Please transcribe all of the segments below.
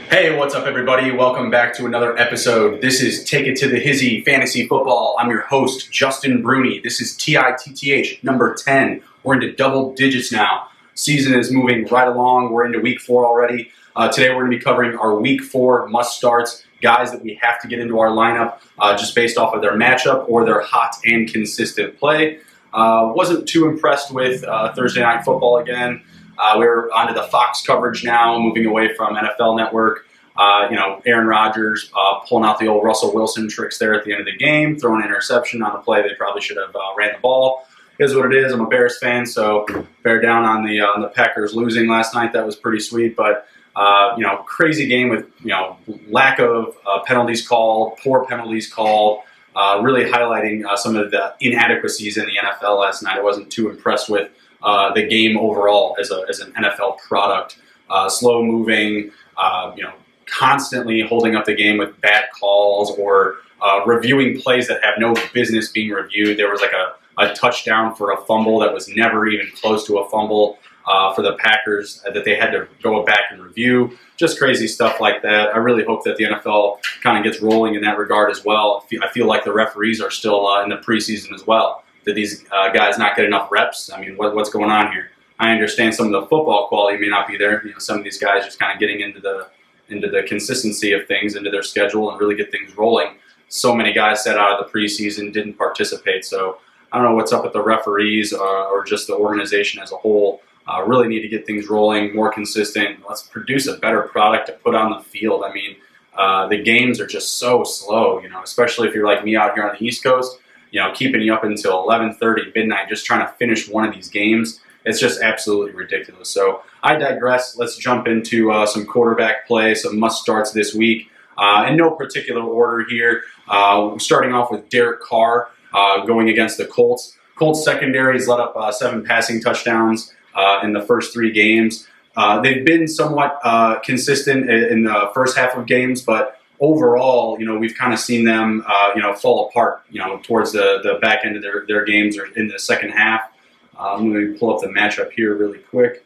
Hey, what's up, everybody? Welcome back to another episode. This is Take It to the Hizzy Fantasy Football. I'm your host, Justin Bruni. This is TITTH number 10. We're into double digits now. Season is moving right along. We're into week 4 already. Today we're going to be covering our week 4 must-starts, guys that we have to get into our lineup just based off of their matchup or their hot and consistent play. Wasn't too impressed with Thursday Night Football again. We're onto the Fox coverage now, moving away from NFL Network. Aaron Rodgers pulling out the old Russell Wilson tricks there at the end of the game, throwing an interception on a play they probably should have ran the ball. Is what it is. I'm a Bears fan, so bear down on the Packers losing last night. That was pretty sweet, but crazy game with lack of penalties called, poor penalties called, really highlighting some of the inadequacies in the NFL last night. I wasn't too impressed with the game overall as an NFL product. Slow moving, constantly holding up the game with bad calls or reviewing plays that have no business being reviewed. There was like a touchdown for a fumble that was never even close to a fumble for the Packers that they had to go back and review. Just crazy stuff like that. I really hope that the NFL kind of gets rolling in that regard as well. I feel like the referees are still in the preseason as well. Did these guys not get enough reps? I mean, what's going on here? I understand some of the football quality may not be there. Some of these guys just kind of getting into the consistency of things, into their schedule, and really get things rolling. So many guys sat out of the preseason, didn't participate. So I don't know what's up with the referees or just the organization as a whole. Really need to get things rolling, more consistent. Let's produce a better product to put on the field. I mean, the games are just so slow, especially if you're like me out here on the East Coast, keeping you up until 11:30, midnight, just trying to finish one of these games. It's just absolutely ridiculous. So I digress. Let's jump into some quarterback play, some must-starts this week. In no particular order here. Starting off with Derek Carr going against the Colts. Colts secondary has let up 7 passing touchdowns in the first 3 games. They've been somewhat consistent in the first half of games, but overall, we've kind of seen them, fall apart, towards the back end of their games or in the second half. Let me pull up the matchup here really quick.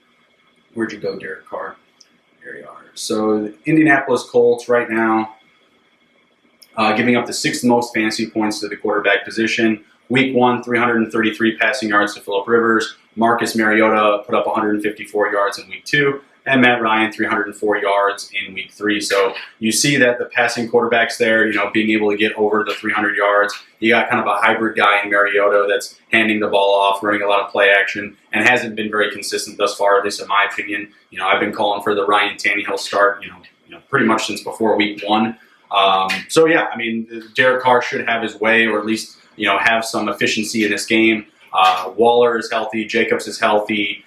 Where'd you go, Derek Carr? Here you are. So the Indianapolis Colts right now giving up the 6th most fantasy points to the quarterback position. Week 1, 333 passing yards to Phillip Rivers. Marcus Mariota put up 154 yards in Week 2. And Matt Ryan, 304 yards in Week 3. So you see that the passing quarterbacks there, being able to get over the 300 yards. You got kind of a hybrid guy in Mariota that's handing the ball off, running a lot of play action, and hasn't been very consistent thus far, at least in my opinion. I've been calling for the Ryan Tannehill start, pretty much since before Week 1. Derek Carr should have his way, or at least, have some efficiency in this game. Waller is healthy, Jacobs is healthy,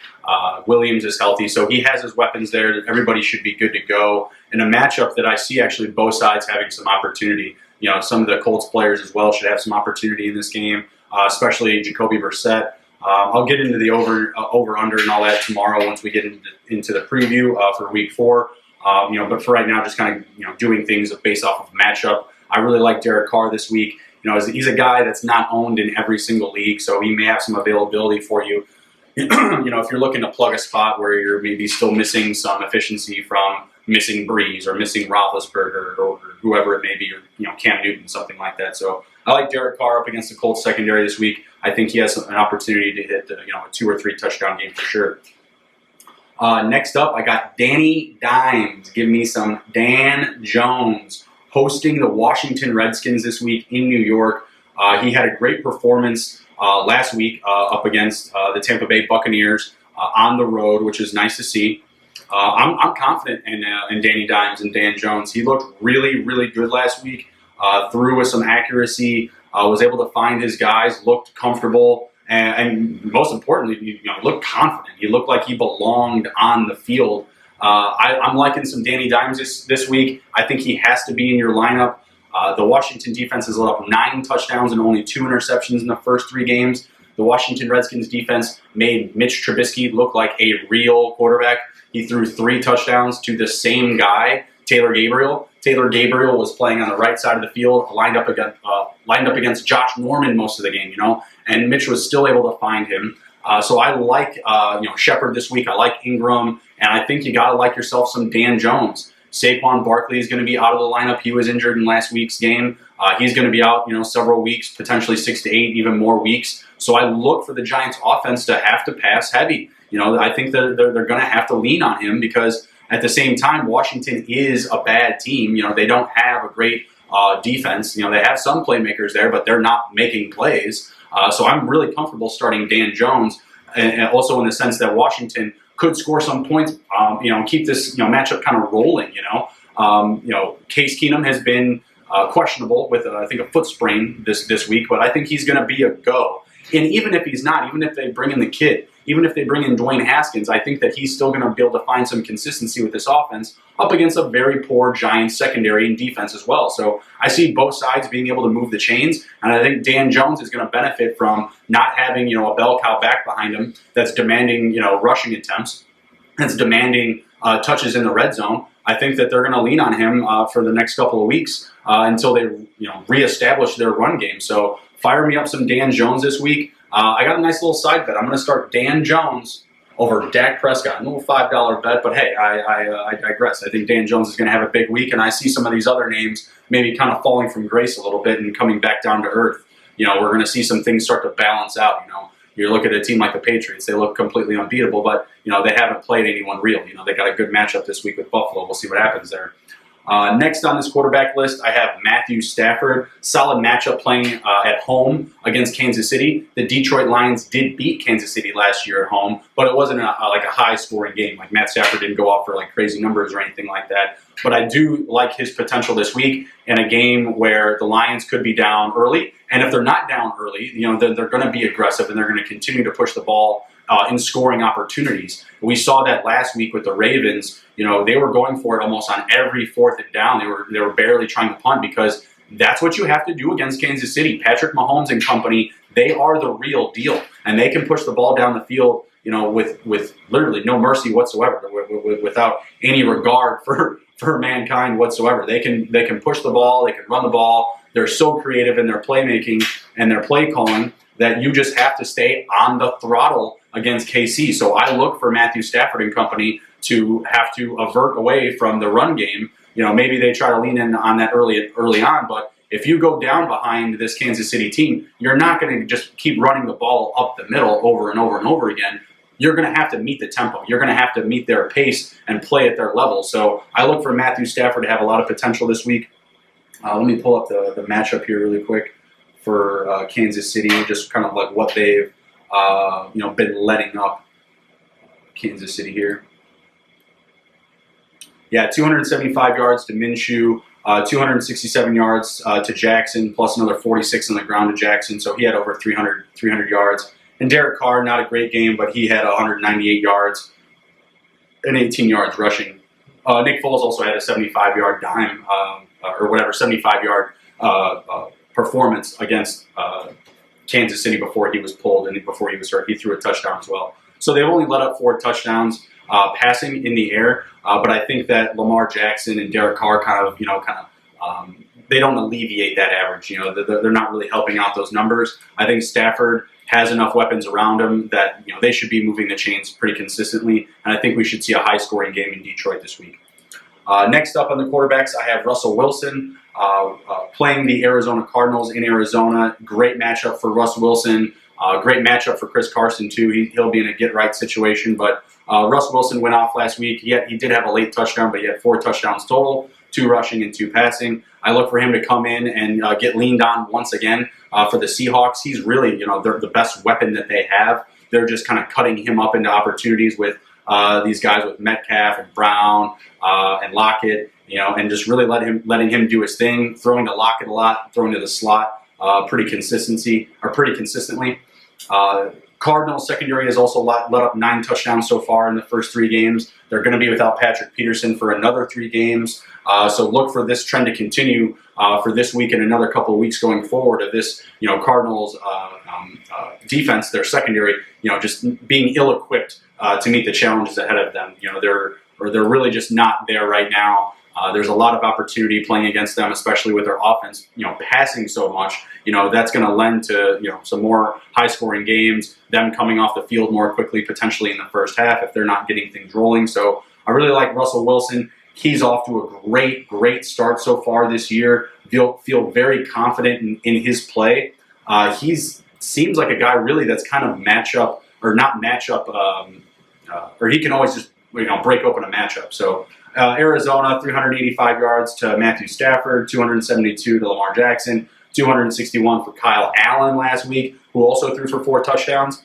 Williams is healthy, so he has his weapons there. Everybody should be good to go. In a matchup that I see actually both sides having some opportunity. Some of the Colts players as well should have some opportunity in this game, especially Jacoby Brissett. I'll get into the over-under and all that tomorrow once we get into the preview for Week 4. But for right now, just kind of doing things based off of matchup. I really like Derek Carr this week. He's a guy that's not owned in every single league, so he may have some availability for you. If you're looking to plug a spot where you're maybe still missing some efficiency from missing Breeze or missing Roethlisberger or whoever it may be, or Cam Newton, something like that. So I like Derek Carr up against the Colts secondary this week. I think he has an opportunity to hit a 2 or 3 touchdown game for sure. Next up, I got Danny Dimes. Give me some Dan Jones hosting the Washington Redskins this week in New York. He had a great performance last week up against the Tampa Bay Buccaneers on the road, which is nice to see. I'm confident in Danny Dimes and Dan Jones. He looked really, really good last week. Threw with some accuracy, was able to find his guys, looked comfortable, and most importantly, he looked confident. He looked like he belonged on the field. I'm liking some Danny Dimes this week. I think he has to be in your lineup. The Washington defense has let up 9 touchdowns and only 2 interceptions in the first 3 games. The Washington Redskins defense made Mitch Trubisky look like a real quarterback. He threw 3 touchdowns to the same guy, Taylor Gabriel. Taylor Gabriel was playing on the right side of the field, lined up against Josh Norman most of the game, and Mitch was still able to find him. So I like Shepard this week. I like Ingram, and I think you got to like yourself some Dan Jones. Saquon Barkley is going to be out of the lineup. He was injured in last week's game. He's going to be out, several weeks, potentially 6 to 8, even more weeks. So I look for the Giants offense to have to pass heavy. I think that they're going to have to lean on him because at the same time, Washington is a bad team. They don't have a great defense. They have some playmakers there, but they're not making plays. So I'm really comfortable starting Dan Jones, and also in the sense that Washington could score some points, keep this matchup kind of rolling. Case Keenum has been questionable with I think a foot sprain this week, but I think he's going to be a go. And even if he's not, even if they bring in the kid, even if they bring in Dwayne Haskins, I think that he's still going to be able to find some consistency with this offense up against a very poor Giants secondary and defense as well. So I see both sides being able to move the chains, and I think Dan Jones is going to benefit from not having a bell cow back behind him that's demanding rushing attempts, that's demanding touches in the red zone. I think that they're going to lean on him for the next couple of weeks until they reestablish their run game. So fire me up some Dan Jones this week. I got a nice little side bet. I'm going to start Dan Jones over Dak Prescott. A little $5 bet, but hey, I digress. I think Dan Jones is going to have a big week, and I see some of these other names maybe kind of falling from grace a little bit and coming back down to earth. We're going to see some things start to balance out. You look at a team like the Patriots; they look completely unbeatable, but they haven't played anyone real. They got a good matchup this week with Buffalo. We'll see what happens there. Next on this quarterback list, I have Matthew Stafford. Solid matchup playing at home against Kansas City. The Detroit Lions did beat Kansas City last year at home, but it wasn't like a high-scoring game. Like Matt Stafford didn't go off for like crazy numbers or anything like that. But I do like his potential this week in a game where the Lions could be down early. And if they're not down early, they're going to be aggressive and they're going to continue to push the ball in scoring opportunities. We saw that last week with the Ravens. They were going for it almost on every 4th and down. They were barely trying to punt because that's what you have to do against Kansas City. Patrick Mahomes and company, they are the real deal, and they can push the ball down the field, with literally no mercy whatsoever, without any regard for mankind whatsoever. They can push the ball, they can run the ball. They're so creative in their playmaking and their play calling that you just have to stay on the throttle against KC. So I look for Matthew Stafford and company to have to avert away from the run game. Maybe they try to lean in on that early on, but if you go down behind this Kansas City team, you're not going to just keep running the ball up the middle over and over and over again. You're going to have to meet the tempo. You're going to have to meet their pace and play at their level. So I look for Matthew Stafford to have a lot of potential this week. Let me pull up the matchup here really quick for Kansas City, just kind of like what they've been letting up. Kansas City here. Yeah, 275 yards to Minshew, 267 yards to Jackson, plus another 46 on the ground to Jackson. So he had over 300 yards. And Derek Carr, not a great game, but he had 198 yards and 18 yards rushing. Nick Foles also had a 75-yard dime, 75-yard performance against Kansas City before he was pulled and before he was hurt. He threw a touchdown as well. So they've only let up 4 touchdowns passing in the air, but I think that Lamar Jackson and Derek Carr they don't alleviate that average. They're not really helping out those numbers. I think Stafford has enough weapons around him that they should be moving the chains pretty consistently, and I think we should see a high-scoring game in Detroit this week. Next up on the quarterbacks, I have Russell Wilson playing the Arizona Cardinals in Arizona. Great matchup for Russ Wilson. Great matchup for Chris Carson, too. He'll be in a get-right situation, but Russ Wilson went off last week. He did have a late touchdown, but he had 4 touchdowns total, 2 rushing and 2 passing. I look for him to come in and get leaned on once again for the Seahawks. He's really, they're the best weapon that they have. They're just kind of cutting him up into opportunities with these guys with Metcalf and Brown and Lockett, and just really letting him do his thing, throwing to Lockett a lot, throwing to the slot pretty consistently. Cardinals secondary has also let up 9 touchdowns so far in the first 3 games. They're going to be without Patrick Peterson for another 3 games. So look for this trend to continue for this week and another couple of weeks going forward of this, Cardinals defense, their secondary, just being ill-equipped to meet the challenges ahead of them. They're really just not there right now. There's a lot of opportunity playing against them, especially with their offense, passing so much. That's going to lend to, some more high-scoring games, them coming off the field more quickly, potentially in the first half if they're not getting things rolling. So I really like Russell Wilson. He's off to a great start so far this year. Feel very confident in his play. Seems like a guy really that's kind of matchup or not matchup, or he can always just break open a matchup. So Arizona 385 yards to Matthew Stafford, 272 to Lamar Jackson, 261 for Kyle Allen last week, who also threw for 4 touchdowns.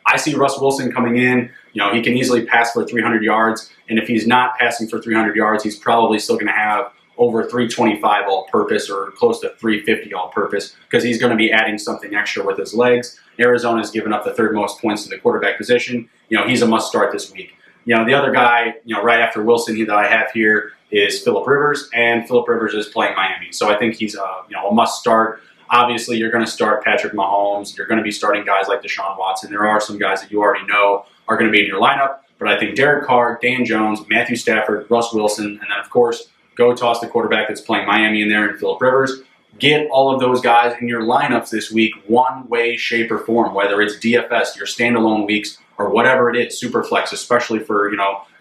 I see Russ Wilson coming in. He can easily pass for 300 yards, and if he's not passing for 300 yards, he's probably still going to have over 325 all-purpose or close to 350 all-purpose because he's going to be adding something extra with his legs. Arizona's given up the 3rd most points to the quarterback position. He's a must-start this week. The other guy, right after Wilson that I have here is Phillip Rivers, and Phillip Rivers is playing Miami. So I think he's a must-start. Obviously, you're going to start Patrick Mahomes. You're going to be starting guys like Deshaun Watson. There are some guys that you already know are going to be in your lineup, but I think Derek Carr, Dan Jones, Matthew Stafford, Russ Wilson, and then, of course, go toss the quarterback that's playing Miami in there and Phillip Rivers. Get all of those guys in your lineups this week one way, shape, or form, whether it's DFS, your standalone weeks, or whatever it is, Superflex, especially for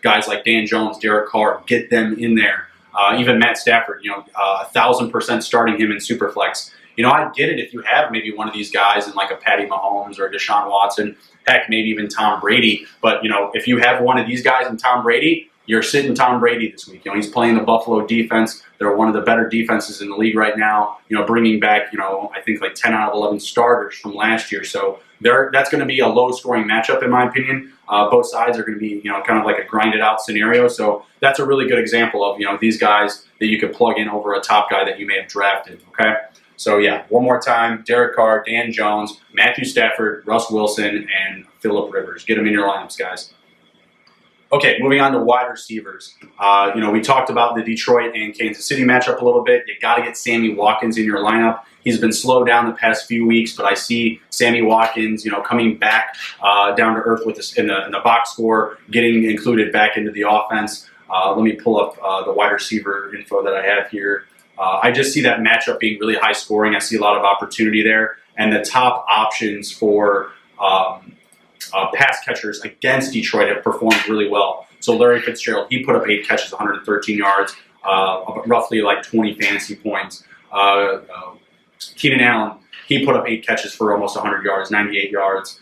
guys like Dan Jones, Derek Carr. Get them in there. Even Matt Stafford, 1,000% starting him in Superflex. I get it if you have maybe one of these guys in like a Patty Mahomes or a Deshaun Watson, heck, maybe even Tom Brady. But, if you have one of these guys in Tom Brady, you're sitting Tom Brady this week. He's playing the Buffalo defense. They're one of the better defenses in the league right now. Bringing back, I think like 10 out of 11 starters from last year. So that's going to be a low-scoring matchup, in my opinion. Both sides are going to be, kind of like a grinded-out scenario. So that's a really good example of, these guys that you could plug in over a top guy that you may have drafted. Okay. So yeah, one more time: Derek Carr, Dan Jones, Matthew Stafford, Russ Wilson, and Phillip Rivers. Get them in your lineups, guys. Okay, moving on to wide receivers. We talked about the Detroit and Kansas City matchup a little bit. You got to get Sammy Watkins in your lineup. He's been slowed down the past few weeks, but I see Sammy Watkins, coming back down to earth with this in the box score, getting included back into the offense. Let me pull up the wide receiver info that I have here. I just see that matchup being really high scoring. I see a lot of opportunity there, and the top options for pass catchers against Detroit have performed really well. So Larry Fitzgerald, he put up 8 catches, 113 yards, roughly like 20 fantasy points. Keenan Allen, he put up 8 catches for almost 100 yards, 98 yards.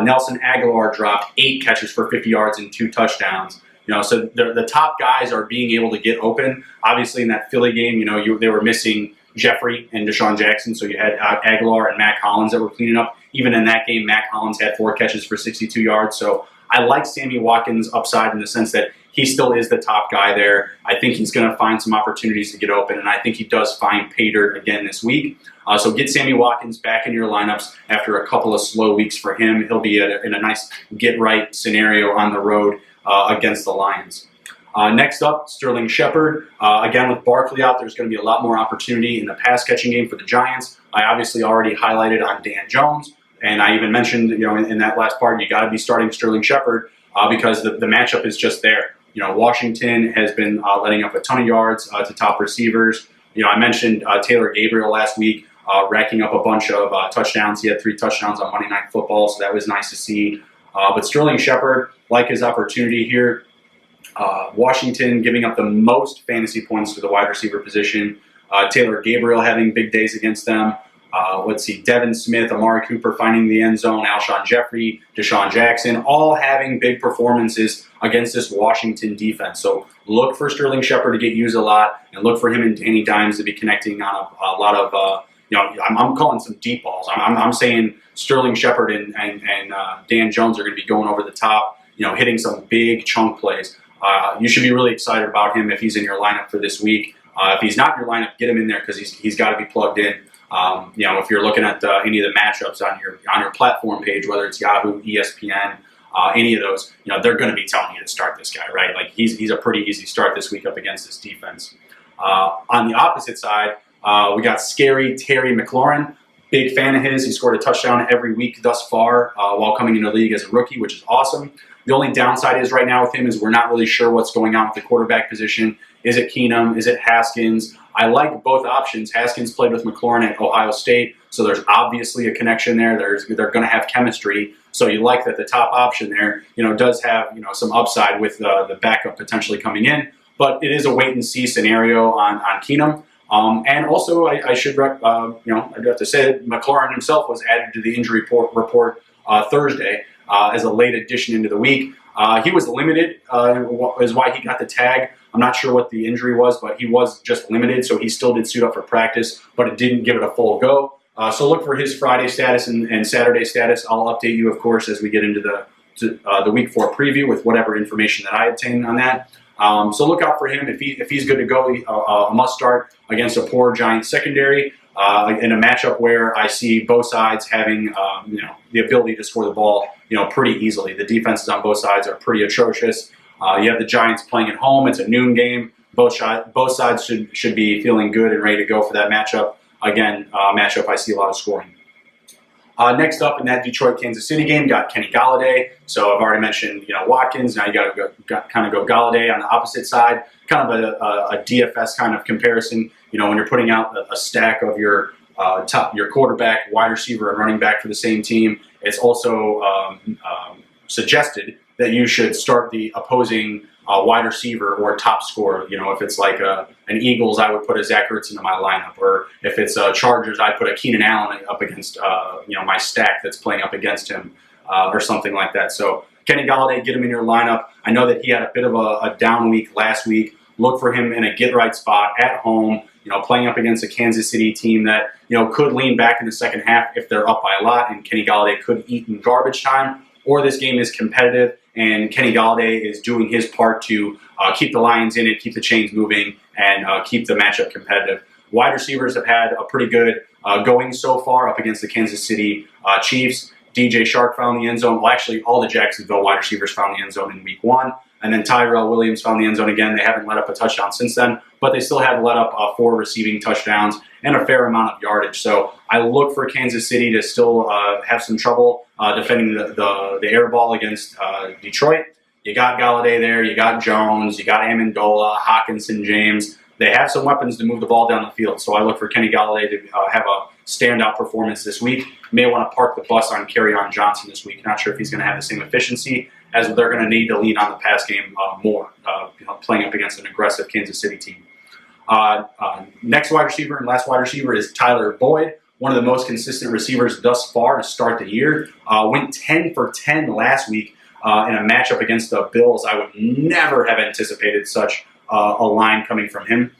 Nelson Aguilar dropped 8 catches for 50 yards and 2 touchdowns. So the top guys are being able to get open. Obviously, in that Philly game, they were missing Jeffrey and Deshaun Jackson, so you had Aguilar and Matt Collins that were cleaning up. Even in that game, Matt Collins had 4 catches for 62 yards. So I like Sammy Watkins' upside in the sense that he still is the top guy there. I think he's going to find some opportunities to get open, and I think he does find pay dirt again this week. So get Sammy Watkins back in your lineups after a couple of slow weeks for him. He'll be in a nice get-right scenario on the road against the Lions. Next up, Sterling Shepard. Again, with Barkley out, there's going to be a lot more opportunity in the pass-catching game for the Giants. I obviously already highlighted on Dan Jones, and I even mentioned, in that last part, you got to be starting Sterling Shepard because the matchup is just there. Washington has been letting up a ton of yards to top receivers. I mentioned Taylor Gabriel last week, racking up a bunch of touchdowns. He had 3 touchdowns on Monday Night Football, so that was nice to see. But Sterling Shepard, like his opportunity here. Washington giving up the most fantasy points to the wide receiver position. Taylor Gabriel having big days against them. Let's see, Devin Smith, Amari Cooper finding the end zone, Alshon Jeffrey, Deshaun Jackson, all having big performances against this Washington defense. So look for Sterling Shepard to get used a lot, and look for him and Danny Dimes to be connecting on a lot of, I'm calling some deep balls. I'm saying Sterling Shepard and Dan Jones are going to be going over the top, hitting some big chunk plays. You should be really excited about him if he's in your lineup for this week. If he's not in your lineup, get him in there because he's got to be plugged in. If you're looking at any of the matchups on your platform page, whether it's Yahoo, ESPN, any of those, they're going to be telling you to start this guy, right? Like he's a pretty easy start this week up against this defense. On the opposite side, we got scary Terry McLaurin. Big fan of his. He scored a touchdown every week thus far while coming into the league as a rookie, which is awesome. The only downside is right now with him is we're not really sure what's going on with the quarterback position. Is it Keenum? Is it Haskins? I like both options. Haskins played with McLaurin at Ohio State, so there's obviously a connection there. They're going to have chemistry. So you like that the top option there, does have some upside with the backup potentially coming in. but it is a wait and see scenario on Keenum. And also, I do have to say that McLaurin himself was added to the injury report Thursday as a late addition into the week. He was limited, is why he got the tag. I'm not sure what the injury was, but he was just limited, so he still did suit up for practice, but it didn't give it a full go. So look for his Friday status and Saturday status. I'll update you, of course, as we get into the Week 4 preview with whatever information that I obtain on that. So look out for him. If he's good to go, a must start against a poor Giants secondary in a matchup where I see both sides having the ability to score the ball pretty easily. The defenses on both sides are pretty atrocious. You have the Giants playing at home. It's a noon game. Both sides should be feeling good and ready to go for that matchup. Again, matchup I see a lot of scoring. Next up in that Detroit-Kansas City game, got Kenny Golladay. So I've already mentioned Watkins. Now you got to kind of go Golladay on the opposite side. Kind of a DFS kind of comparison. When you're putting out a stack of your quarterback, wide receiver, and running back for the same team, it's also suggested that you should start the opposing wide receiver or top scorer. If it's like an Eagles, I would put a Zach Ertz into my lineup, or if it's Chargers, I'd put a Keenan Allen up against my stack that's playing up against him, or something like that. So Kenny Golladay, get him in your lineup. I know that he had a bit of a down week last week. Look for him in a get right spot at home. Playing up against a Kansas City team that could lean back in the second half if they're up by a lot, and Kenny Golladay could eat in garbage time. Or this game is competitive, and Kenny Golladay is doing his part to keep the Lions in it, keep the chains moving, and keep the matchup competitive. Wide receivers have had a pretty good going so far up against the Kansas City Chiefs. DJ Shark found the end zone. Well, actually, all the Jacksonville wide receivers found the end zone in Week 1. And then Tyrell Williams found the end zone again. They haven't let up a touchdown since then, but they still have let up 4 receiving touchdowns and a fair amount of yardage. So I look for Kansas City to still have some trouble defending the air ball against Detroit. You got Golladay there. You got Jones. You got Amendola, Hawkinson, James. They have some weapons to move the ball down the field. So I look for Kenny Golladay to have a standout performance this week. May want to park the bus on Kerryon Johnson this week. Not sure if he's going to have the same efficiency, as they're going to need to lean on the pass game more, playing up against an aggressive Kansas City team. Next wide receiver and last wide receiver is Tyler Boyd, one of the most consistent receivers thus far to start the year. Went 10 for 10 last week in a matchup against the Bills. I would never have anticipated such a line coming from him.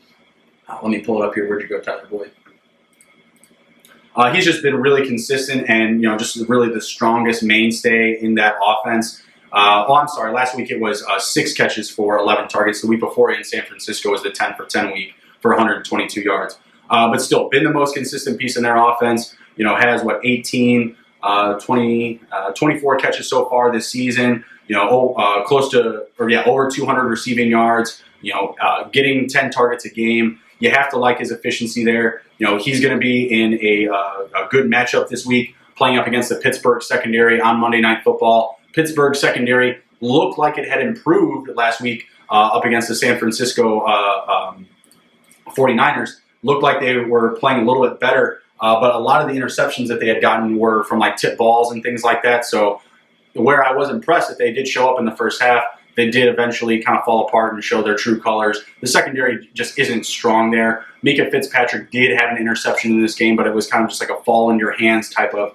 Let me pull it up here. Where'd you go, Tyler Boyd? He's just been really consistent and just really the strongest mainstay in that offense. Last week it was 6 catches for 11 targets. The week before in San Francisco was the 10 for 10 week for 122 yards. But still, been the most consistent piece in their offense. Has 24 catches so far this season. Over 200 receiving yards. Getting 10 targets a game. You have to like his efficiency there. He's going to be in a good matchup this week, playing up against the Pittsburgh secondary on Monday Night Football. Pittsburgh secondary looked like it had improved last week up against the San Francisco 49ers. Looked like they were playing a little bit better, but a lot of the interceptions that they had gotten were from tip balls and things like that. So where I was impressed that they did show up in the first half, they did eventually kind of fall apart and show their true colors. The secondary just isn't strong there. Mika Fitzpatrick did have an interception in this game, but it was kind of just like a fall in your hands type of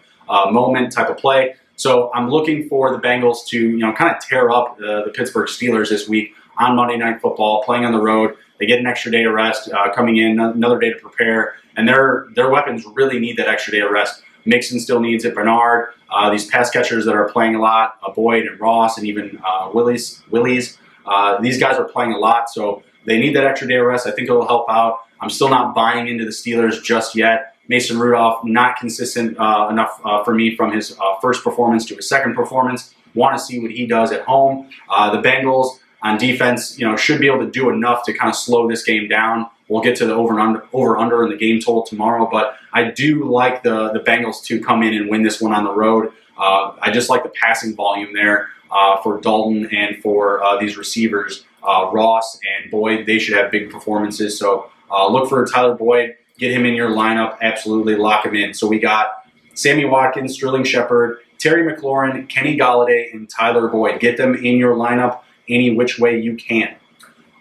moment, type of play. So I'm looking for the Bengals to kind of tear up the Pittsburgh Steelers this week on Monday Night Football, playing on the road. They get an extra day of rest, coming in, another day to prepare, and their weapons really need that extra day of rest. Mixon still needs it. Bernard, these pass catchers that are playing a lot, Boyd and Ross, and even Willies. These guys are playing a lot, so they need that extra day of rest. I think it will help out. I'm still not buying into the Steelers just yet. Mason Rudolph, not consistent enough for me from his first performance to his second performance. Want to see what he does at home. The Bengals on defense, should be able to do enough to kind of slow this game down. We'll get to the over-under in the game total tomorrow, but I do like the Bengals to come in and win this one on the road. I just like the passing volume there for Dalton and for these receivers, Ross and Boyd. They should have big performances, so look for Tyler Boyd. Get him in your lineup. Absolutely lock him in. So we got Sammy Watkins, Sterling Shepard, Terry McLaurin, Kenny Golladay, and Tyler Boyd. Get them in your lineup any which way you can.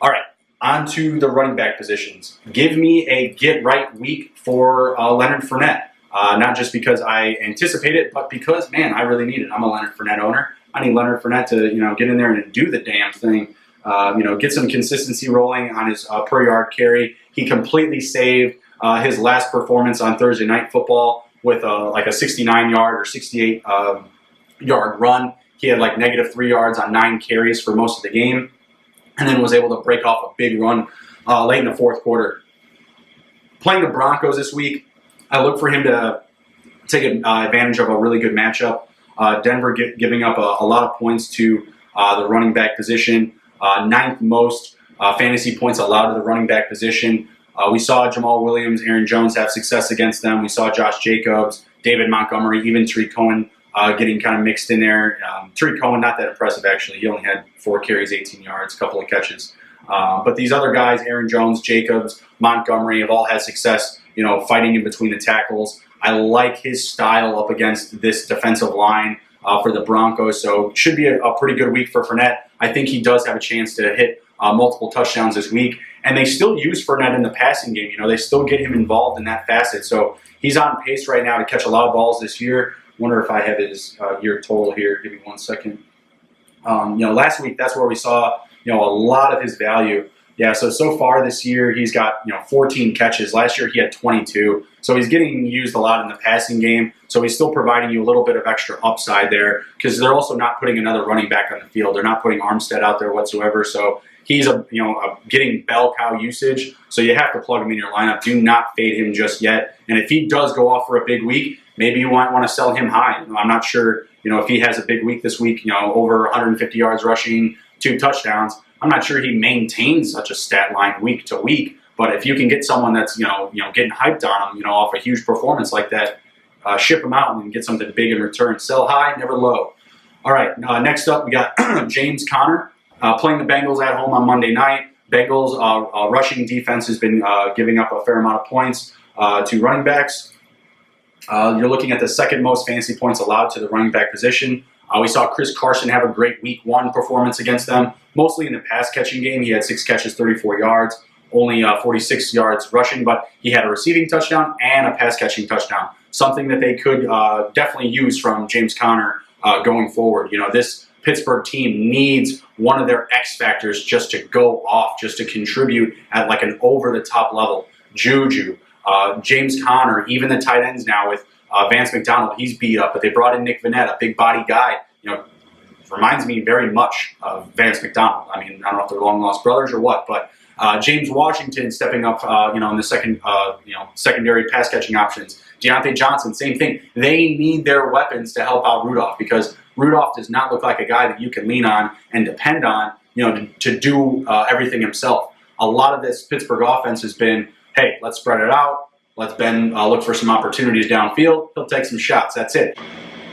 All right. on to the running back positions. Give me a get-right week for Leonard Fournette. Not just because I anticipate it, but because, man, I really need it. I'm a Leonard Fournette owner. I need Leonard Fournette to, get in there and do the damn thing. Get some consistency rolling on his per yard carry. He completely saved his last performance on Thursday Night Football with like a 69-yard or 68-yard run. He had like -3 yards on 9 carries for most of the game, and then was able to break off a big run late in the fourth quarter. Playing the Broncos this week, I look for him to take advantage of a really good matchup. Denver giving up a lot of points to the running back position. 9th most fantasy points allowed to the running back position. We saw Jamal Williams, Aaron Jones have success against them. We saw Josh Jacobs, David Montgomery, even Tariq Cohen getting kind of mixed in there. Tariq Cohen, not that impressive, actually. He only had 4 carries, 18 yards, a couple of catches. But these other guys, Aaron Jones, Jacobs, Montgomery, have all had success, fighting in between the tackles. I like his style up against this defensive line for the Broncos, so it should be a pretty good week for Fournette. I think he does have a chance to hit multiple touchdowns this week, and they still use Fournette in the passing game. They still get him involved in that facet, so he's on pace right now to catch a lot of balls this year. Wonder if I have his year total here. Give me 1 second. Last week, that's where we saw, a lot of his value. Yeah, so far this year, he's got, 14 catches. Last year, he had 22. So he's getting used a lot in the passing game. So he's still providing you a little bit of extra upside there because they're also not putting another running back on the field. They're not putting Armstead out there whatsoever. So he's getting bell cow usage. So you have to plug him in your lineup. Do not fade him just yet. And if he does go off for a big week, maybe you might want to sell him high. I'm not sure, if he has a big week this week, over 150 yards rushing, 2 touchdowns. I'm not sure he maintains such a stat line week to week, but if you can get someone that's getting hyped on him, off a huge performance like that, ship him out and get something big in return. Sell high, never low. All right, next up we got James Conner playing the Bengals at home on Monday night. Bengals rushing defense has been giving up a fair amount of points to running backs. You're looking at the 2nd most fantasy points allowed to the running back position. We saw Chris Carson have a great week 1 performance against them, mostly in the pass catching game. He had 6 catches, 34 yards, only 46 yards rushing, but he had a receiving touchdown and a pass catching touchdown, something that they could definitely use from James Conner going forward. This Pittsburgh team needs one of their X factors just to go off, just to contribute at like an over-the-top level. Juju, James Conner, even the tight ends now with Vance McDonald, he's beat up, but they brought in Nick Vannett, a big body guy. Reminds me very much of Vance McDonald. I don't know if they're long-lost brothers or what, but James Washington stepping up, in the secondary pass-catching options. Deontay Johnson, same thing. They need their weapons to help out Rudolph because Rudolph does not look like a guy that you can lean on and depend on, to do everything himself. A lot of this Pittsburgh offense has been, hey, let's spread it out. Let's Ben look for some opportunities downfield. He'll take some shots. That's it.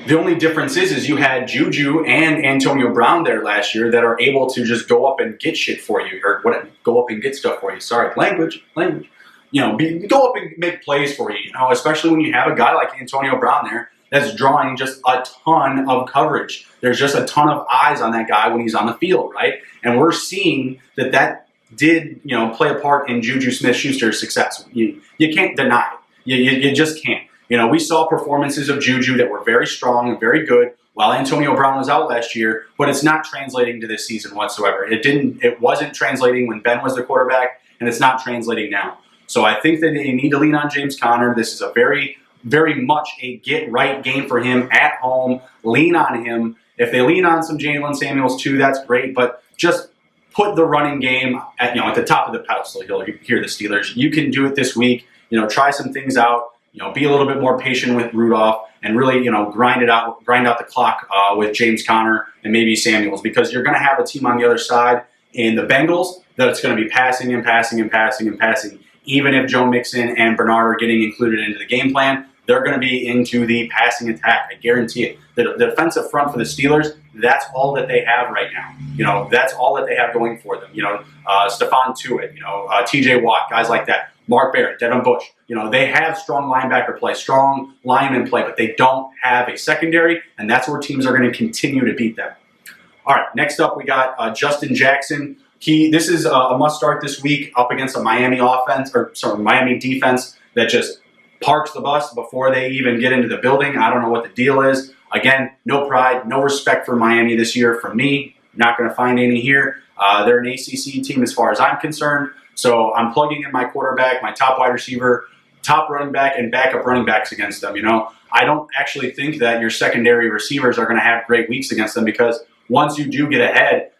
The only difference is you had Juju and Antonio Brown there last year that are able to just go up and get shit for you, or what? Go up and get stuff for you. Sorry, language. Go up and make plays for you. Especially when you have a guy like Antonio Brown there that's drawing just a ton of coverage. There's just a ton of eyes on that guy when he's on the field, right? And we're seeing that did play a part in Juju Smith-Schuster's success. You can't deny it. You just can't. We saw performances of Juju that were very strong and very good while Antonio Brown was out last year, but it's not translating to this season whatsoever. It wasn't translating when Ben was the quarterback, and it's not translating now. So I think that they need to lean on James Conner. This is a very, very much a get-right game for him at home. Lean on him. If they lean on some Jalen Samuels too, that's great, but just put the running game at the top of the pedestal. You'll hear the Steelers. You can do it this week. Try some things out. Be a little bit more patient with Rudolph and really, grind out the clock with James Conner and maybe Samuels, because you're going to have a team on the other side in the Bengals that it's going to be passing and passing and passing and passing. Even if Joe Mixon and Bernard are getting included into the game plan, they're going to be into the passing attack. I guarantee it. The defensive front for the Steelers, that's all that they have right now. That's all that they have going for them. Stephon Tuitt, TJ Watt, guys like that. Mark Barrett, Devin Bush. They have strong linebacker play, strong lineman play, but they don't have a secondary, and that's where teams are going to continue to beat them. All right, next up we got Justin Jackson This is a must start this week up against a Miami Miami defense that just parks the bus before they even get into the building. I don't know what the deal is. Again, no pride, no respect for Miami this year from me. Not going to find any here. They're an ACC team as far as I'm concerned. So I'm plugging in my quarterback, my top wide receiver, top running back, and backup running backs against them. I don't actually think that your secondary receivers are going to have great weeks against them, because once you do get ahead,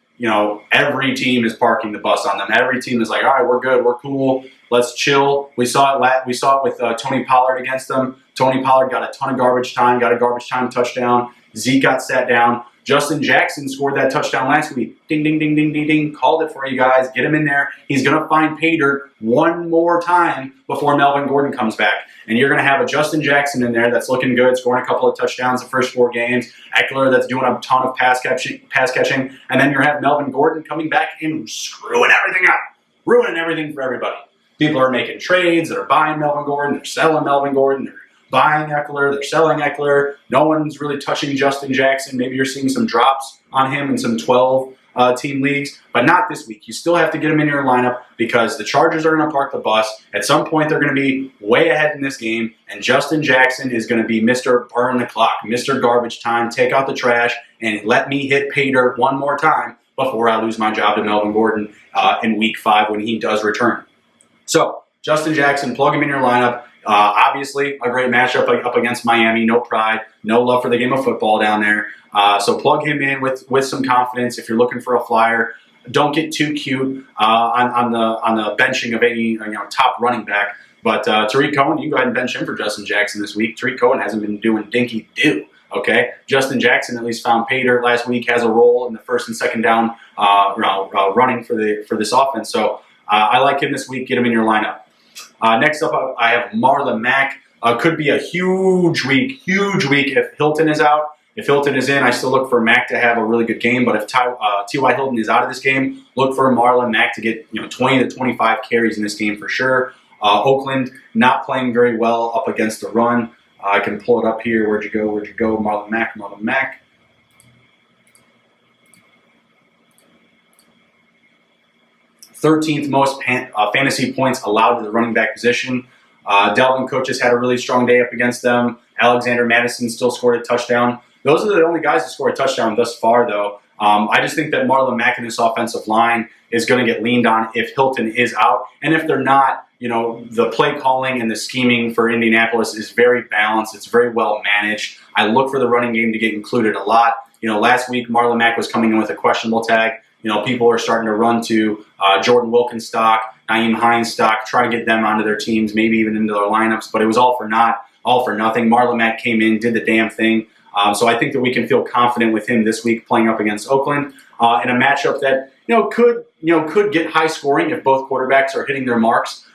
every team is parking the bus on them. Every team is like, all right, we're good, we're cool, let's chill. We saw it with Tony Pollard against them. Tony Pollard got a ton of garbage time, got a garbage time touchdown. Zeke got sat down. Justin Jackson scored that touchdown last week. Ding, ding, ding, ding, ding, ding. Called it for you guys. Get him in there. He's going to find pay dirt one more time before Melvin Gordon comes back. And you're going to have a Justin Jackson in there that's looking good, scoring a couple of touchdowns the first 4 games. Eckler that's doing a ton of pass catching. And then you're going to have Melvin Gordon coming back and screwing everything up. Ruining everything for everybody. People are making trades. They're buying Melvin Gordon. They're selling Melvin Gordon. They're buying Eckler, they're selling Eckler. No one's really touching Justin Jackson. Maybe you're seeing some drops on him in some 12-team leagues, but not this week. You still have to get him in your lineup, because the Chargers are going to park the bus. At some point, they're going to be way ahead in this game, and Justin Jackson is going to be Mr. Burn the Clock, Mr. Garbage Time, take out the trash, and let me hit pay dirt one more time before I lose my job to Melvin Gordon in Week 5 when he does return. So, Justin Jackson, plug him in your lineup. Obviously, a great matchup up against Miami. No pride, no love for the game of football down there. So plug him in with some confidence. If you're looking for a flyer, don't get too cute on the benching of any top running back. But Tariq Cohen, you can go ahead and bench him for Justin Jackson this week. Tariq Cohen hasn't been doing dinky do. Okay, Justin Jackson at least found pay dirt last week. Has a role in the first and second down running for this offense. So I like him this week. Get him in your lineup. Next up, I have Marlon Mack. Could be a huge week if Hilton is out. If Hilton is in, I still look for Mack to have a really good game. But if T.Y. Hilton is out of this game, look for Marlon Mack to get 20 to 25 carries in this game for sure. Oakland not playing very well up against the run. I can pull it up here. Where'd you go? Marlon Mack. 13th most fantasy points allowed to the running back position. Dalvin Cook just had a really strong day up against them. Alexander Madison still scored a touchdown. Those are the only guys to score a touchdown thus far, though. I just think that Marlon Mack in this offensive line is going to get leaned on if Hilton is out. And if they're not, the play calling and the scheming for Indianapolis is very balanced. It's very well managed. I look for the running game to get included a lot. Last week Marlon Mack was coming in with a questionable tag. People are starting to run to Jordan Wilkins stock, Nyheim Hines stock, try to get them onto their teams, maybe even into their lineups. But it was all for nothing. Marlon Mack came in, did the damn thing. So I think that we can feel confident with him this week playing up against Oakland in a matchup that could get high scoring if both quarterbacks are hitting their marks.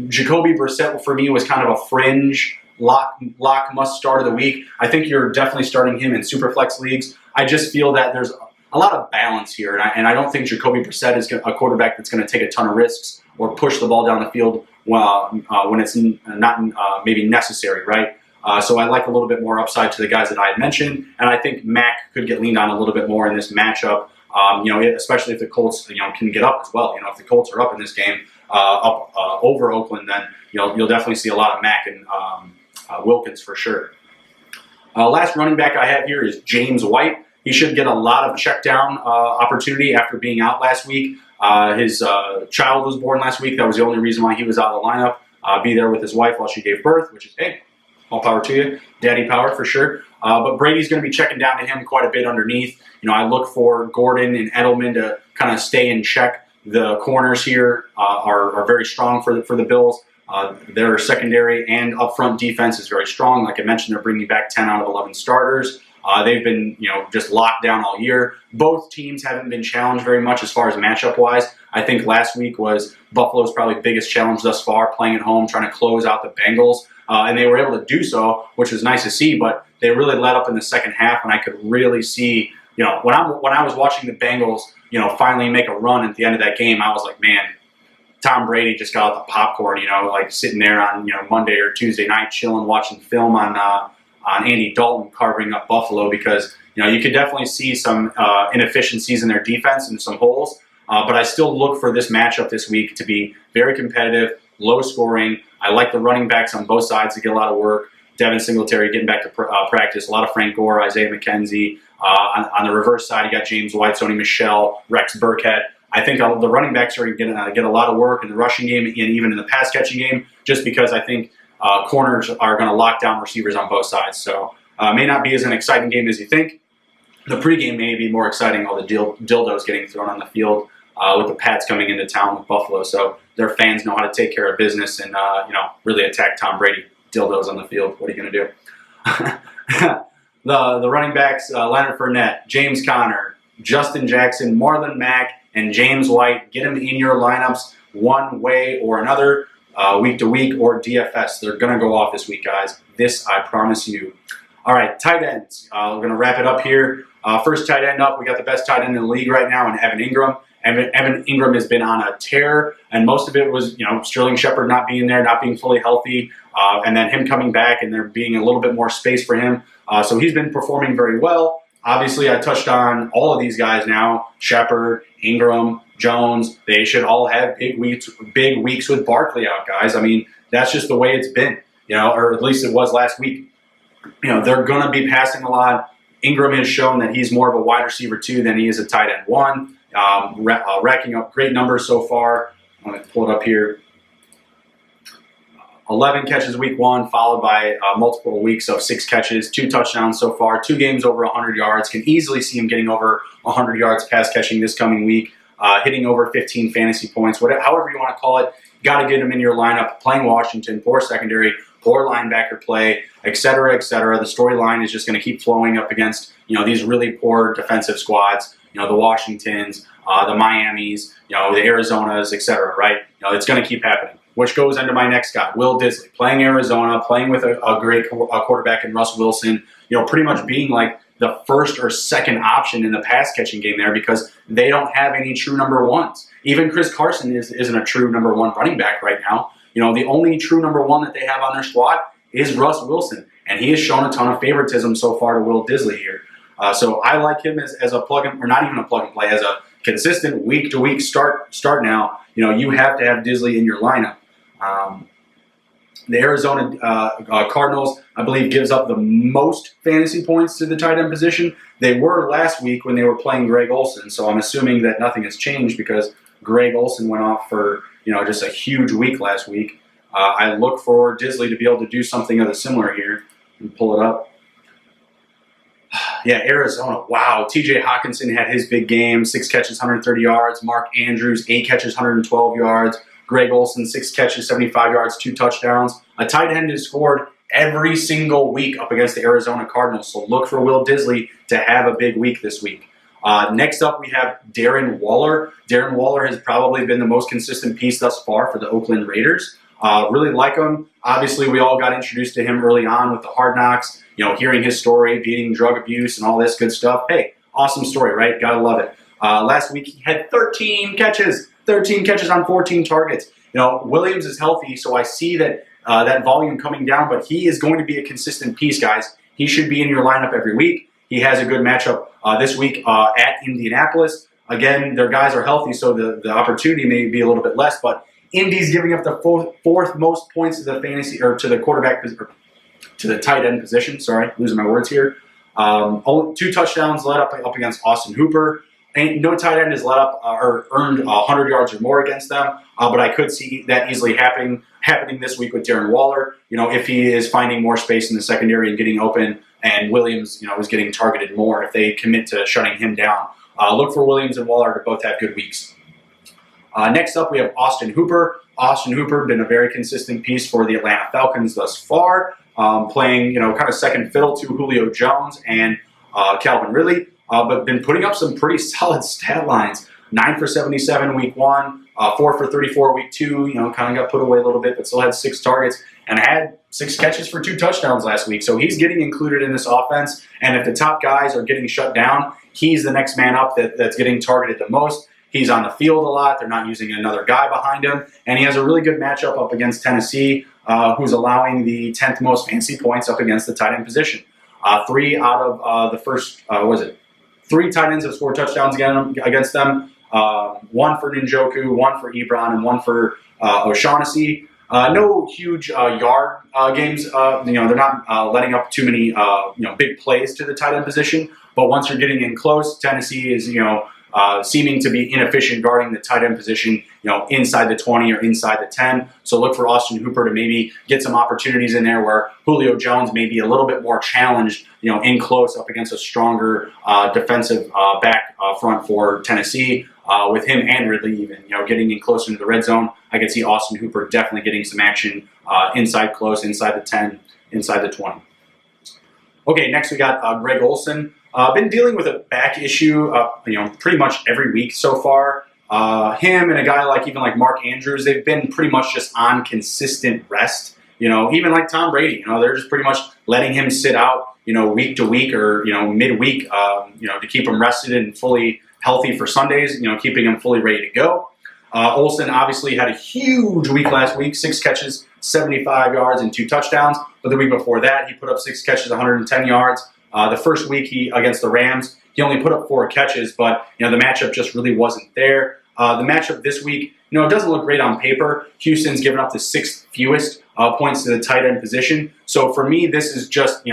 Jacoby Brissett for me was kind of a fringe lock must start of the week. I think you're definitely starting him in Superflex leagues. I just feel that there's a lot of balance here, and I don't think Jacoby Brissett is a quarterback that's going to take a ton of risks or push the ball down the field when it's not maybe necessary, right? So I like a little bit more upside to the guys that I had mentioned, and I think Mack could get leaned on a little bit more in this matchup. Especially if the Colts can get up as well. If the Colts are up in this game over Oakland, then you'll definitely see a lot of Mack and Wilkins for sure. Last running back I have here is James White. He should get a lot of check down opportunity after being out last week. His child was born last week. That was the only reason why he was out of the lineup. Be there with his wife while she gave birth, which is, hey, all power to you. Daddy power for sure. But Brady's going to be checking down to him quite a bit underneath. I look for Gordon and Edelman to kind of stay in check. The corners here are very strong for the Bills. Their secondary and upfront defense is very strong. Like I mentioned, they're bringing back 10 out of 11 starters. They've been, just locked down all year. Both teams haven't been challenged very much as far as matchup-wise. I think last week was Buffalo's probably biggest challenge thus far, playing at home, trying to close out the Bengals. And they were able to do so, which was nice to see, but they really let up in the second half, and I could really see, when I was watching the Bengals, finally make a run at the end of that game, I was like, man, Tom Brady just got out the popcorn, like sitting there on, Monday or Tuesday night, chilling, watching film on Andy Dalton carving up Buffalo, because, you could definitely see some inefficiencies in their defense and some holes. But I still look for this matchup this week to be very competitive, low scoring. I like the running backs on both sides to get a lot of work. Devin Singletary getting back to practice. A lot of Frank Gore, Isaiah McKenzie. On the reverse side, you got James White, Sony Michel, Rex Burkhead. I think the running backs are going to get a lot of work in the rushing game and even in the pass catching game, just because I think corners are going to lock down receivers on both sides. So may not be as an exciting game as you think. The pregame may be more exciting, all the dildos getting thrown on the field with the Pats coming into town with Buffalo. So their fans know how to take care of business and really attack Tom Brady. Dildos on the field. What are you going to do? the running backs, Leonard Fournette, James Conner, Justin Jackson, Marlon Mack, and James White. Get them in your lineups one way or another, week to week or DFS. They're going to go off this week, guys. This I promise you. All right, tight ends. We're going to wrap it up here. First tight end up, we got the best tight end in the league right now in Evan Ingram. Evan Ingram has been on a tear, and most of it was, Sterling Shepard not being there, not being fully healthy, and then him coming back and there being a little bit more space for him. So he's been performing very well. Obviously, I touched on all of these guys now: Shepard, Ingram, Jones. They should all have big weeks with Barkley out, guys. I mean, that's just the way it's been, or at least it was last week. They're going to be passing a lot. Ingram has shown that he's more of a wide receiver 2 than he is a tight end 1. Racking up great numbers so far. I'm going to pull it up here. 11 catches week 1, followed by multiple weeks of 6 catches, 2 touchdowns so far, 2 games over 100 yards. Can easily see him getting over 100 yards pass catching this coming week, hitting over 15 fantasy points, however you want to call it. Got to get him in your lineup. Playing Washington, poor secondary, poor linebacker play, et cetera, et cetera. The storyline is just going to keep flowing up against these really poor defensive squads. The Washingtons, the Miamis, the Arizonas, et cetera, right? It's going to keep happening, which goes into my next guy, Will Disley, playing Arizona, playing with a great quarterback in Russ Wilson, pretty much being like the first or second option in the pass-catching game there because they don't have any true number 1s. Even Chris Carson isn't a true number 1 running back right now. The only true number 1 that they have on their squad is Russ Wilson, and he has shown a ton of favoritism so far to Will Disley here. So I like him as a plug-in, or not even a plug-and-play, as a consistent week-to-week start now. You have to have Disley in your lineup. The Arizona Cardinals, I believe, gives up the most fantasy points to the tight end position. They were last week when they were playing Greg Olsen, so I'm assuming that nothing has changed because Greg Olsen went off for just a huge week last week. I look for Disley to be able to do something of the similar here. And pull it up. Yeah, Arizona. Wow. TJ Hawkinson had his big game, 6 catches, 130 yards. Mark Andrews, 8 catches, 112 yards. Greg Olsen, 6 catches, 75 yards, 2 touchdowns. A tight end has scored every single week up against the Arizona Cardinals. So look for Will Disley to have a big week this week. Next up, we have Darren Waller. Darren Waller has probably been the most consistent piece thus far for the Oakland Raiders. Really like him. Obviously, we all got introduced to him early on with the Hard Knocks, hearing his story, beating drug abuse and all this good stuff. Hey, awesome story, right? Gotta love it. Last week, he had 13 catches on 14 targets. Williams is healthy, so I see that that volume coming down, but he is going to be a consistent piece, guys. He should be in your lineup every week. He has a good matchup this week at Indianapolis. Again, their guys are healthy, so the opportunity may be a little bit less, but Indy's giving up the fourth most points to the fantasy or to the quarterback to the tight end position. Sorry, losing my words here. Only 2 touchdowns led up against Austin Hooper. And no tight end has led up or earned 100 yards or more against them. But I could see that easily happening this week with Darren Waller. If he is finding more space in the secondary and getting open, and Williams, is getting targeted more if they commit to shutting him down. Look for Williams and Waller to both have good weeks. Next up, we have Austin Hooper. Austin Hooper been a very consistent piece for the Atlanta Falcons thus far, playing kind of second fiddle to Julio Jones and Calvin Ridley, but been putting up some pretty solid stat lines. 9 for 77 week 1, 4 for 34 week 2. Kind of got put away a little bit, but still had 6 targets and had 6 catches for 2 touchdowns last week. So he's getting included in this offense. And if the top guys are getting shut down, he's the next man up that's getting targeted the most. He's on the field a lot. They're not using another guy behind him. And he has a really good matchup up against Tennessee, who's allowing the 10th most fantasy points up against the tight end position. 3 out of the first, 3 tight ends have scored touchdowns against them. one for Njoku, one for Ebron, and one for O'Shaughnessy. No huge yard games. They're not letting up too many big plays to the tight end position. But once you're getting in close, Tennessee is seeming to be inefficient guarding the tight end position, inside the 20 or inside the 10. So look for Austin Hooper to maybe get some opportunities in there where Julio Jones may be a little bit more challenged, in close up against a stronger defensive back front for Tennessee. With him and Ridley even, getting in closer to the red zone, I could see Austin Hooper definitely getting some action inside close, inside the 10, inside the 20. Okay, next we got Greg Olsen. Been dealing with a back issue, pretty much every week so far. Him and a guy like Mark Andrews, they've been pretty much just on consistent rest. Even like Tom Brady, they're just pretty much letting him sit out, week to week or midweek, to keep him rested and fully healthy for Sundays. Keeping him fully ready to go. Olsen obviously had a huge week last week, 6 catches, 75 yards, and 2 touchdowns. But the week before that, he put up 6 catches, 110 yards. The first week against the Rams, he only put up 4 catches, but the matchup just really wasn't there. The matchup this week, it doesn't look great on paper. Houston's given up the 6th fewest points to the tight end position. So for me, this is just,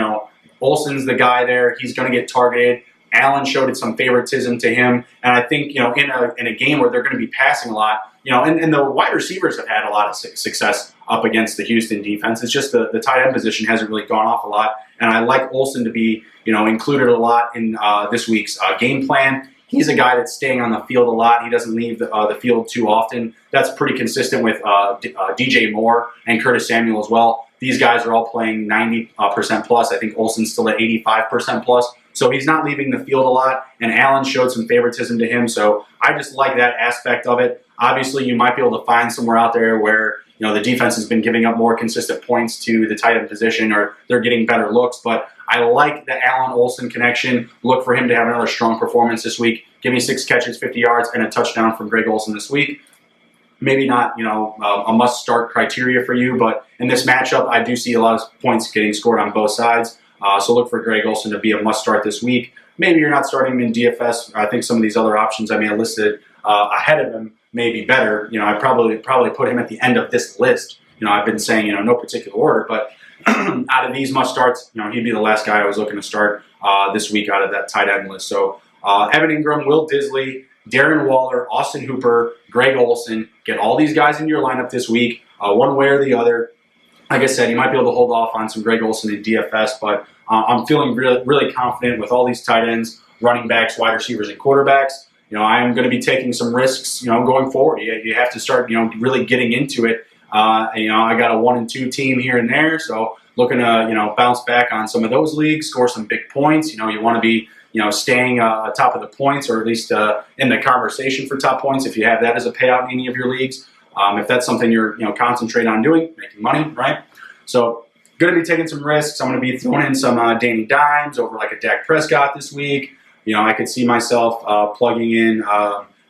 Olsen's the guy there. He's going to get targeted. Allen showed some favoritism to him, and I think in a game where they're going to be passing a lot, and the wide receivers have had a lot of success up against the Houston defense. It's just the tight end position hasn't really gone off a lot, and I like Olsen to be included a lot in this week's game plan. He's a guy that's staying on the field a lot. He doesn't leave the field too often. That's pretty consistent with DJ Moore and Curtis Samuel as well. These guys are all playing 90% plus. I think Olsen's still at 85% plus. So he's not leaving the field a lot, and Allen showed some favoritism to him. So I just like that aspect of it. Obviously, you might be able to find somewhere out there where the defense has been giving up more consistent points to the tight end position, or they're getting better looks. But I like the Allen-Olsen connection. Look for him to have another strong performance this week. Give me 6 catches, 50 yards, and a touchdown from Greg Olsen this week. Maybe not, a must-start criteria for you, but in this matchup, I do see a lot of points getting scored on both sides. So look for Greg Olsen to be a must-start this week. Maybe you're not starting him in DFS. I think some of these other options I may have listed ahead of him may be better. I probably put him at the end of this list. I've been saying, no particular order, but out of these must-starts, he'd be the last guy I was looking to start this week out of that tight end list. So Evan Ingram, Will Disley, Darren Waller, Austin Hooper, Greg Olsen, get all these guys in your lineup this week, one way or the other. Like I said, you might be able to hold off on some Greg Olsen in DFS, but I'm feeling really confident with all these tight ends, running backs, wide receivers, and quarterbacks. I'm going to be taking some risks, going forward. You have to start, really getting into it. I got a 1-2 team here and there, so looking to, bounce back on some of those leagues, score some big points. You want to be, staying top of the points, or at least in the conversation for top points if you have that as a payout in any of your leagues. If that's something you're, concentrate on doing, making money, right? So going to be taking some risks. I'm going to be throwing in some Danny Dimes over like a Dak Prescott this week. I could see myself plugging in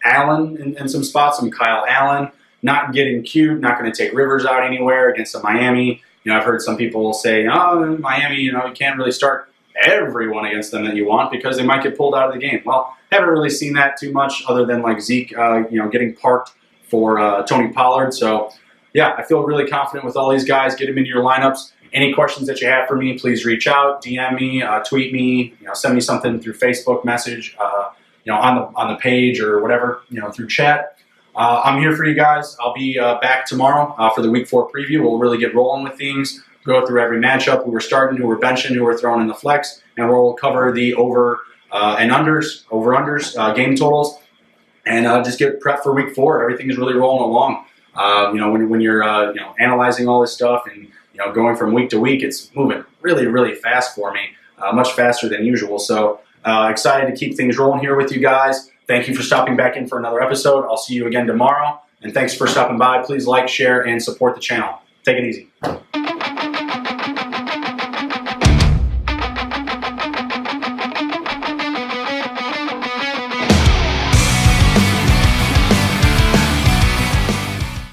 Allen in some spots, some Kyle Allen. Not getting cute, not going to take Rivers out anywhere against Miami. I've heard some people say, oh, Miami, you can't really start everyone against them that you want because they might get pulled out of the game. Well, haven't really seen that too much other than like Zeke, getting parked for Tony Pollard. So, yeah, I feel really confident with all these guys. Get them into your lineups. Any questions that you have for me, please reach out, DM me, tweet me, send me something through Facebook message, on the page or whatever, through chat. I'm here for you guys. I'll be back tomorrow for the Week 4 preview. We'll really get rolling with things, go through every matchup, who we're starting, who we're benching, who we're throwing in the flex, and we'll cover the over and unders, game totals, and just get prepped for Week 4. Everything is really rolling along. When you're analyzing all this stuff and going from week to week, it's moving really, really fast for me, much faster than usual. So excited to keep things rolling here with you guys. Thank you for stopping back in for another episode. I'll see you again tomorrow. And thanks for stopping by. Please like, share, and support the channel. Take it easy.